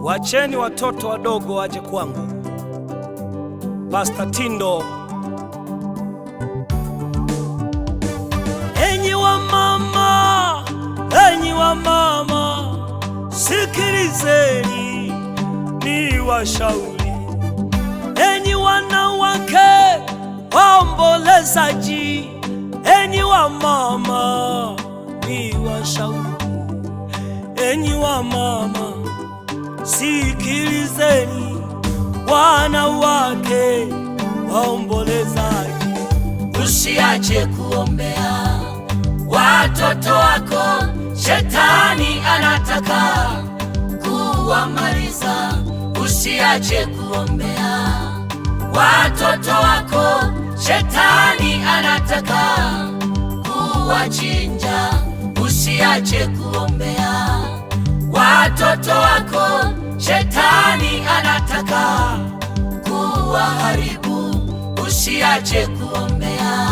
Wacheni watoto wadogo waje kwangu. Pastor Tindo. Enyi wa mama, sikilizeni ni washauri. Enyi wanawake waombolezaji, enyi wa mama ni washauri. Enyi wa mama, sikilizeni wanawake waombolezaji. Usiache kuombea watoto wako, shetani anataka kuwamaliza. Usiache kuombea watoto wako, shetani anataka kuwachinja. Usiache kuombea watoto wako, shetani anataka kuwaharibu. Usiache kuombea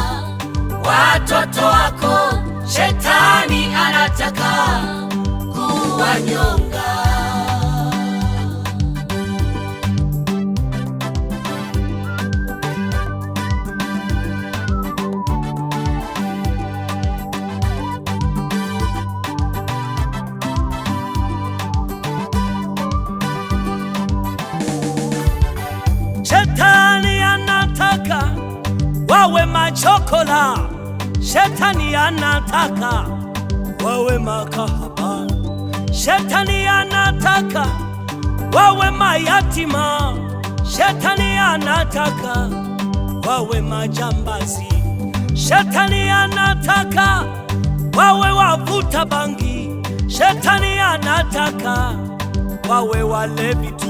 watoto wako, shetani anataka kuwanyonga. Shetani anataka wawe machokola, shetani anataka wawe makahaba, shetani anataka wawe mayatima, shetani anataka wawe majambazi, shetani anataka wawe wavuta bangi, shetani anataka wawe walevi tu,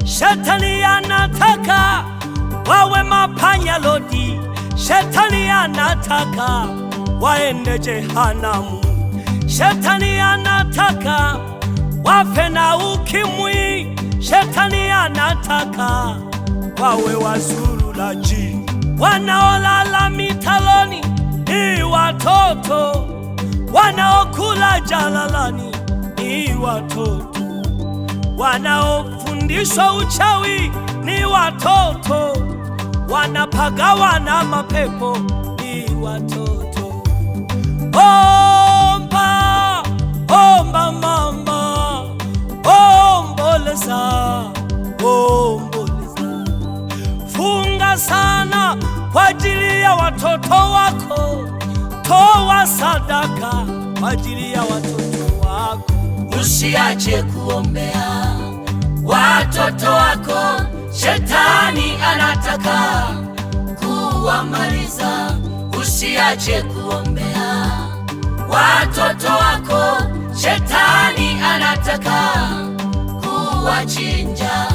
shetani anataka wawe mapanya lodi, shetani anataka waende jehanamu, shetani anataka wafe na ukimwi, shetani anataka wawe wazurulaji. Wanaolala mitaloni ni watoto, wanaokula jalalani ni watoto, wanaofundishwa uchawi ni watoto, wanapagawa na mapepo ni watoto. Omba, omba mama, omboleza, omboleza. Funga sana kwa ajili ya watoto wako, toa sadaka kwa ajili ya watoto wako. Usiache kuombea watoto wako, shetani anataka kuwamaliza. Usiache kuombea watoto wako, shetani anataka kuwachinja.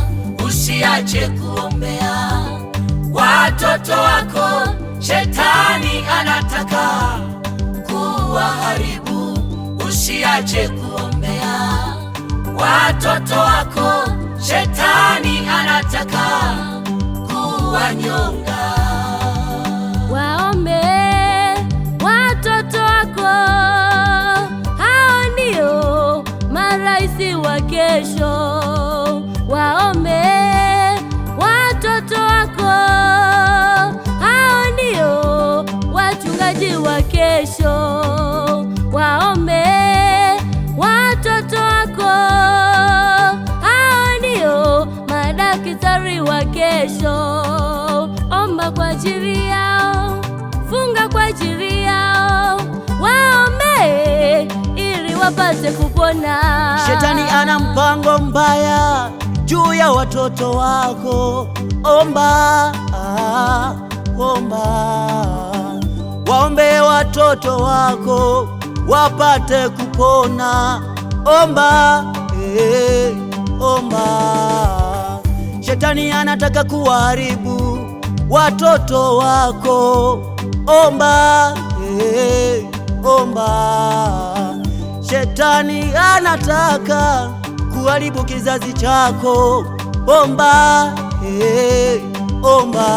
Usiache kuombea watoto wako, shetani anataka kuwaharibu. Usiache kuombea watoto wako, shetani anataka kuwanyonga. Waombe watoto wako, hao ndio maraisi wa kesho. Waombe watoto wako, hao ndio wachungaji wa kesho. Waombe watoto wako, hao ndio madaktari wa kesho. Omba kwa ajili yao, funga kwa ajili yao, waombe ili wapate kupona. Shetani ana mpango mbaya juu ya watoto wako. Omba, omba, waombe watoto wako wapate kupona. Omba, omba. Shetani anataka kuharibu watoto wako. Omba, omba. Shetani anataka kuharibu kizazi chako. Omba, omba.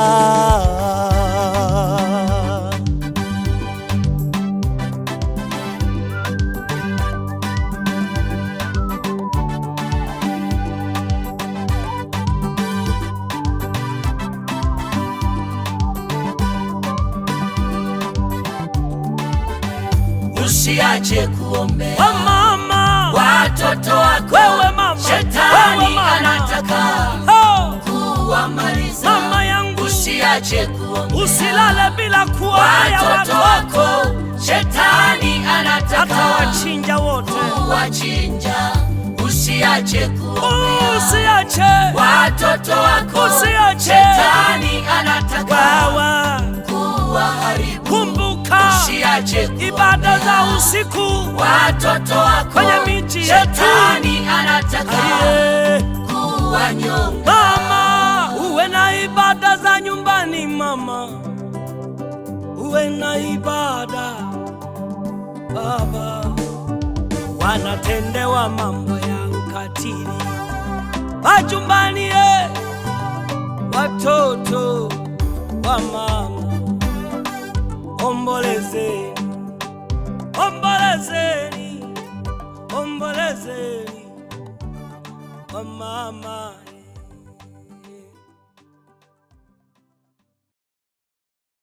usiache kuombea wamama, watoto wako. wewe mama, Shetani wewe mama, anataka oh, kuwamaliza. mama yangu, Usiache kuombea usilale bila kuombea watoto wako. Shetani anataka atawachinja wote, kuwachinja. Usiache kuombea usiache watoto wako. usiache. Shetani anataka Wewe kuwaharibu. kumbuka Usiache ibada za usiku watoto wako. kwenye miji yetu. Shetani anataka Aye. kuwanyonga. Mama, uwe na ibada za nyumbani mama, uwe na ibada. Baba, wanatendewa mambo ya ukatili majumbani, watoto wa mama, ombolezeni, ombolezeni, ombolezeni wa mama.